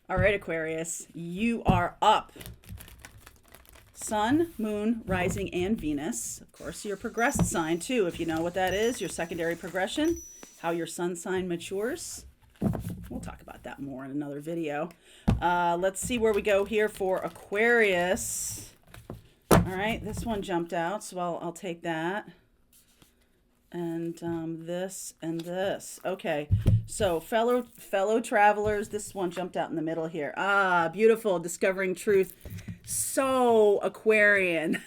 All right, Aquarius, you are up. Sun, Moon, Rising, and Venus. Of course, your progressed sign, too, if you know what that is, your secondary progression, how your sun sign matures. We'll talk about that more in another video. Let's see where we go here for Aquarius. All right, this one jumped out, so I'll take that. And this and this. Okay, so fellow travelers, this one jumped out in the middle here. Ah, beautiful, discovering truth. So Aquarian.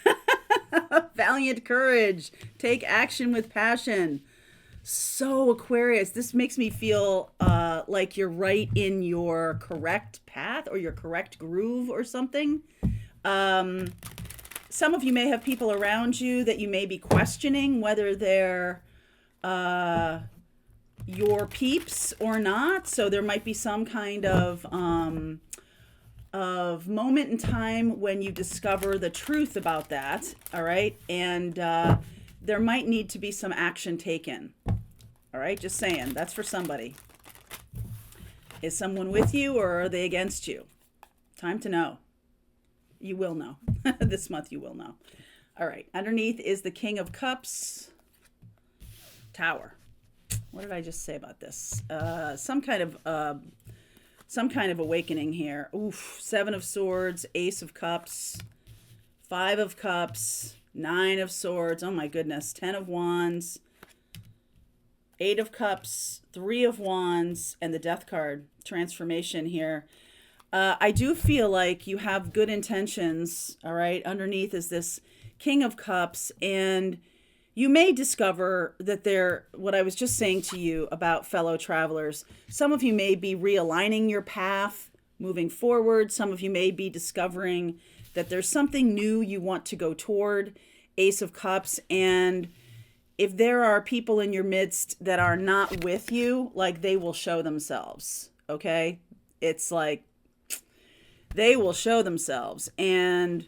Valiant courage. Take action with passion. So Aquarius, this makes me feel like you're right in your correct path or your correct groove or something. Some of you may have people around you that you may be questioning whether they're your peeps or not. So there might be some kind of moment in time when you discover the truth about that. All right. And there might need to be some action taken. All right. Just saying, that's for somebody. Is someone with you or are they against you? Time to know. You will know. This month you will know. All right. Underneath is the King of Cups. Tower. What did I just say about this? Some kind of awakening here. Oof. 7 of Swords, Ace of Cups, 5 of Cups, 9 of Swords. Oh my goodness. 10 of Wands, 8 of Cups, 3 of Wands, and the Death card. Transformation here. I do feel like you have good intentions, all right? Underneath is this King of Cups, and you may discover that what I was just saying to you about fellow travelers, some of you may be realigning your path, moving forward. Some of you may be discovering that there's something new you want to go toward, Ace of Cups, and if there are people in your midst that are not with you, like they will show themselves, okay? It's like, they will show themselves. And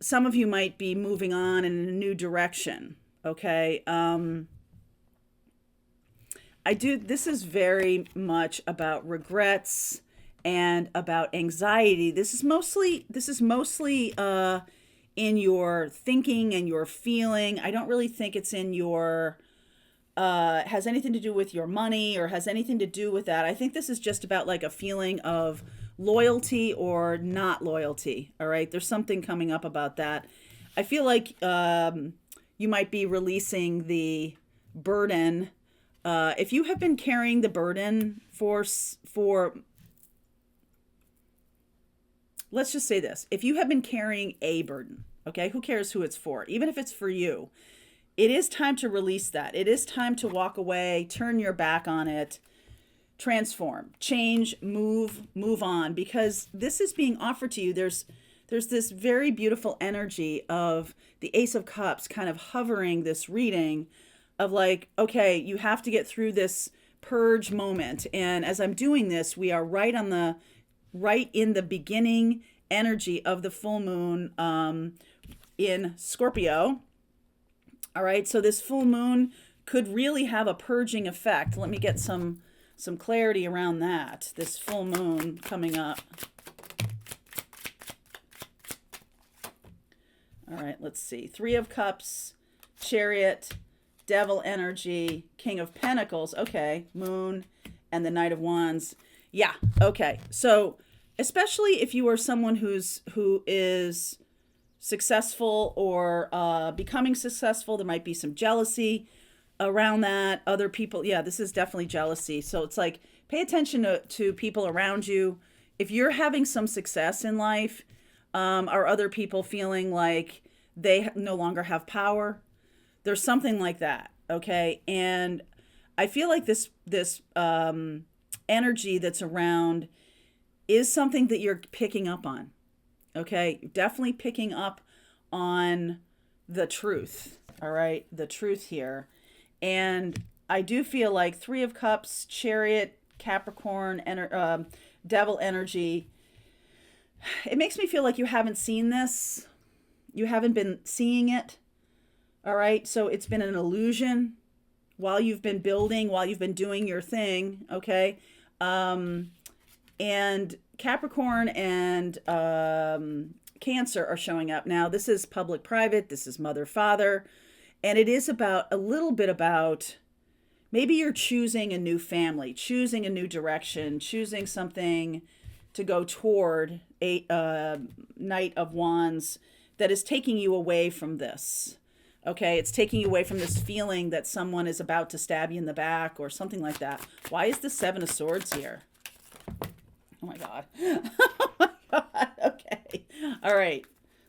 some of you might be moving on in a new direction. Okay. This is very much about regrets and about anxiety. This is mostly in your thinking and your feeling. I don't really think it's in your, has anything to do with your money or has anything to do with that. I think this is just about like a feeling of loyalty or not loyalty. All right. There's something coming up about that. I feel like you might be releasing the burden. If you have been carrying the burden for, let's just say this. If you have been carrying a burden, okay, who cares who it's for? Even if it's for you, it is time to release that. It is time to walk away, turn your back on it, transform, change, move on, because this is being offered to you. There's this very beautiful energy of the Ace of Cups kind of hovering this reading of like, okay, you have to get through this purge moment. And as I'm doing this, we are right in the beginning energy of the full moon in Scorpio. All right. So this full moon could really have a purging effect. Let me get some clarity around that. This full moon coming up. All right, let's see. 3 of Cups, Chariot, Devil energy, King of Pentacles. Okay, Moon, and the Knight of Wands. Yeah, okay. So especially if you are someone who is successful or becoming successful, there might be some jealousy around that. Other people, yeah, this is definitely jealousy. So it's like, pay attention to people around you. If you're having some success in life, are other people feeling like they no longer have power? There's something like that, okay? And I feel like this energy that's around is something that you're picking up on, okay? Definitely picking up on the truth, all right? The truth here. And I do feel like 3 of Cups, Chariot, Capricorn, Devil energy. It makes me feel like you haven't seen this. You haven't been seeing it. All right. So it's been an illusion while you've been building, while you've been doing your thing. Okay. And Capricorn and Cancer are showing up. Now, this is public private, this is mother father, and it is about a little bit about maybe you're choosing a new family, choosing a new direction, choosing something to go toward. A Knight of Wands that is taking you away from this. Okay, it's taking you away from this feeling that someone is about to stab you in the back or something like that. Why is the Seven of Swords here? Oh my God. Oh my God. Okay. All right.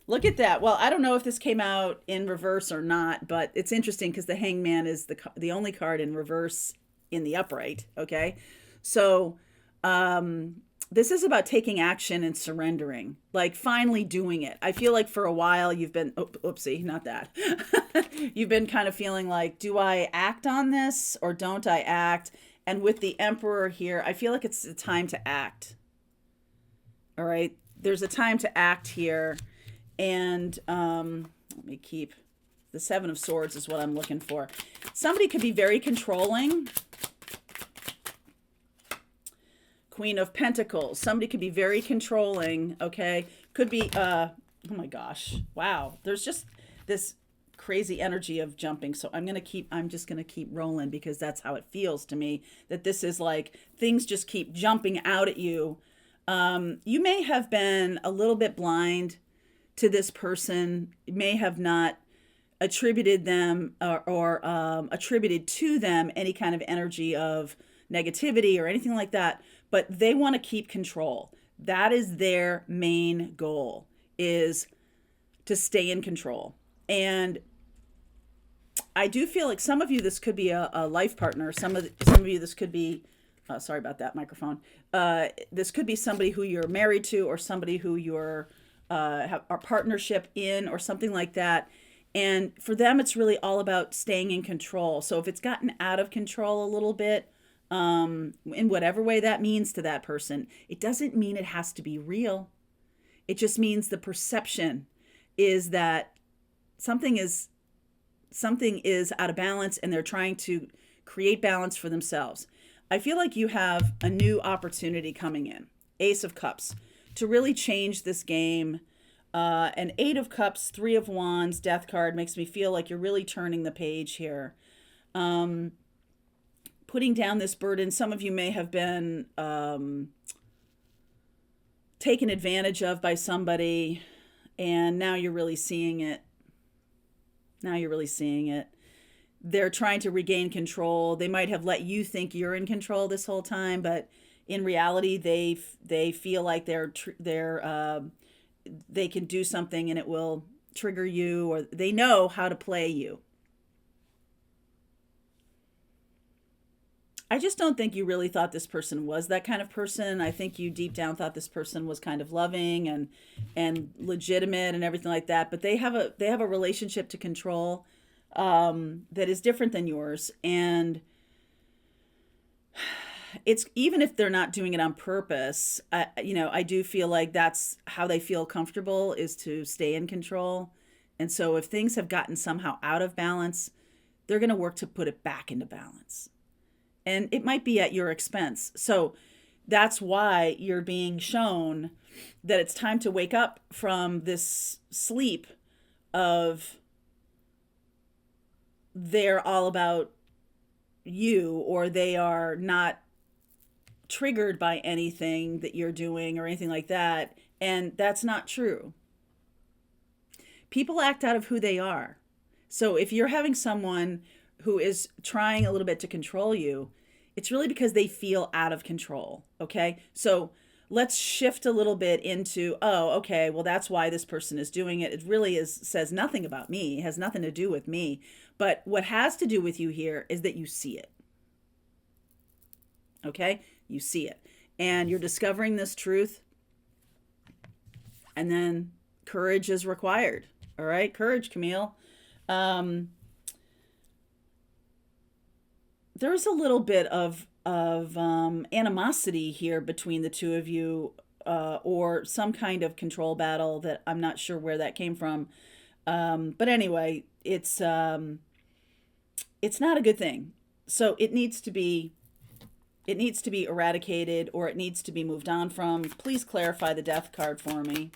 Look at that. Well, I don't know if this came out in reverse or not, but it's interesting because the Hangman is the only card in reverse in the upright. Okay. So, this is about taking action and surrendering, like finally doing it. I feel like for a while you've been, oopsie, not that. You've been kind of feeling like, do I act on this or don't I act? And with the Emperor here, I feel like it's the time to act. All right. There's a time to act here. And let me keep the Seven of Swords is what I'm looking for. Somebody could be very controlling. Queen of Pentacles. Somebody could be very controlling, okay? Could be, oh my gosh. Wow. There's just this crazy energy of jumping. So I'm just going to keep rolling because that's how it feels to me, that this is like things just keep jumping out at you. You may have been a little bit blind to this person. You may have not attributed them or attributed to them any kind of energy of negativity or anything like that, but they want to keep control. That is their main goal, is to stay in control. And I do feel like some of you, this could be a life partner. Some of you, this could be, sorry about that microphone. This could be somebody who you're married to or somebody who you're have a partnership in or something like that. And for them, it's really all about staying in control. So if it's gotten out of control a little bit, in whatever way that means to that person, it doesn't mean it has to be real. It just means the perception is that something is out of balance and they're trying to create balance for themselves. I feel like you have a new opportunity coming in. Ace of Cups, to really change this game. An Eight of Cups, Three of Wands, Death card makes me feel like you're really turning the page here. Putting down this burden. Some of you may have been taken advantage of by somebody, and now you're really seeing it. Now you're really seeing it. They're trying to regain control. They might have let you think you're in control this whole time, but in reality, they feel like they can do something and it will trigger you, or they know how to play you. I just don't think you really thought this person was that kind of person. I think you deep down thought this person was kind of loving and legitimate and everything like that. But they have a relationship to control that is different than yours. And it's, even if they're not doing it on purpose, I do feel like that's how they feel comfortable, is to stay in control. And so if things have gotten somehow out of balance, they're going to work to put it back into balance. And it might be at your expense. So that's why you're being shown that it's time to wake up from this sleep of they're all about you, or they are not triggered by anything that you're doing or anything like that. And that's not true. People act out of who they are. So if you're having someone who is trying a little bit to control you, it's really because they feel out of control. Okay. So let's shift a little bit into, oh, okay, well, that's why this person is doing it. It really says nothing about me. It has nothing to do with me. But what has to do with you here is that you see it. Okay. You see it. And you're discovering this truth. And then courage is required. All right. Courage, Camille. There's a little bit of animosity here between the two of you, or some kind of control battle that I'm not sure where that came from. But anyway, it's not a good thing. So it needs to be It needs to be eradicated or it needs to be moved on from. Please clarify the Death card for me.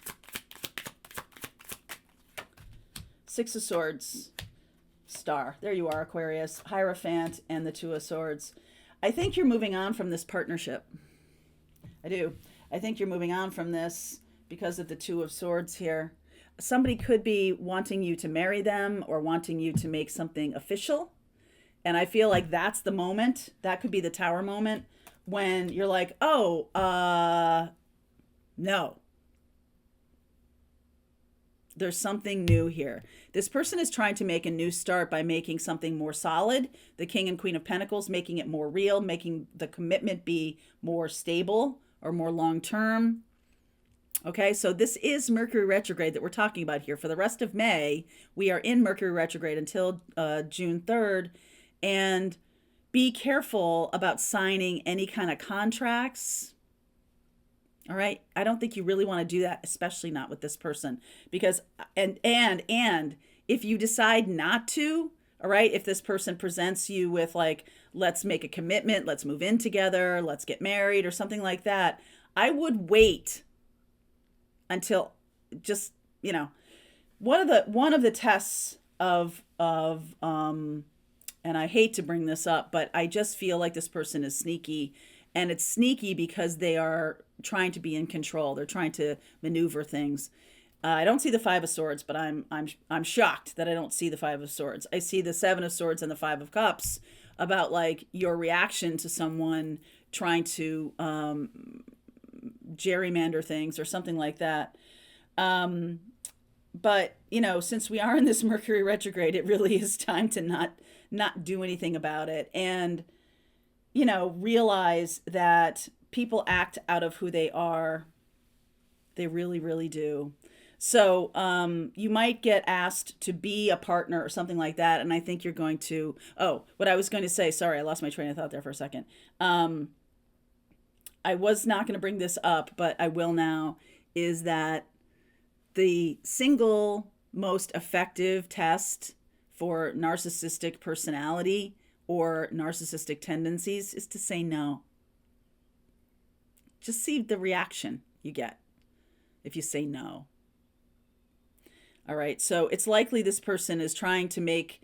Six of Swords, Star. There you are, Aquarius. Hierophant and the Two of Swords. I think you're moving on from this partnership. I do. I think you're moving on from this because of the Two of Swords here. Somebody could be wanting you to marry them or wanting you to make something official. And I feel like that's the moment. That could be the Tower moment when you're like, oh, no. There's something new here. This person is trying to make a new start by making something more solid. The King and Queen of Pentacles, making it more real, making the commitment be more stable or more long-term. Okay, so this is Mercury retrograde that we're talking about here. For the rest of May, we are in Mercury retrograde until June 3rd. And be careful about signing any kind of contracts. All right. I don't think you really want to do that, especially not with this person, because, and if you decide not to, all right, if this person presents you with like, let's make a commitment, let's move in together, let's get married or something like that, I would wait until just, you know, one of the tests of, and I hate to bring this up, but I just feel like this person is sneaky. And it's sneaky because they are trying to be in control. They're trying to maneuver things. I don't see the Five of Swords, but I'm shocked that I don't see the Five of Swords. I see the Seven of Swords and the Five of Cups about like your reaction to someone trying to gerrymander things or something like that. But, you know, since we are in this Mercury retrograde, it really is time to not do anything about it. And you know, realize that people act out of who they are. They really, really do. So you might get asked to be a partner or something like that. And I think you're going to, oh, what I was going to say, sorry, I lost my train of thought there for a second. I was not going to bring this up, but I will now, is that the single most effective test for narcissistic personality or narcissistic tendencies is to say no. Just see the reaction you get if you say no. All right, so it's likely this person is trying to make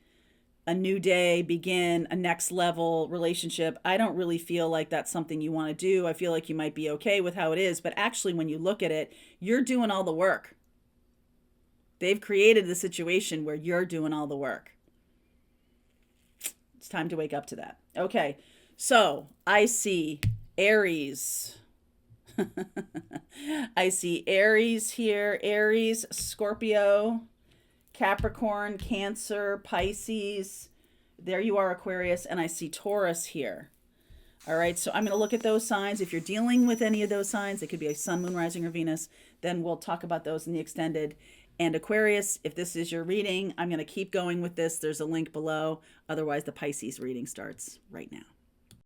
a new day, begin a next level relationship. I don't really feel like that's something you want to do. I feel like you might be okay with how it is, but actually when you look at it, you're doing all the work. They've created the situation where you're doing all the work. It's time to wake up to that. Okay, so I see Aries. I see Aries here. Aries, Scorpio, Capricorn, Cancer, Pisces. There you are, Aquarius. And I see Taurus here. All right, so I'm going to look at those signs. If you're dealing with any of those signs, it could be a Sun, Moon, Rising, or Venus, then we'll talk about those in the extended. And Aquarius, if this is your reading, I'm going to keep going with this. There's a link below. Otherwise, the Pisces reading starts right now.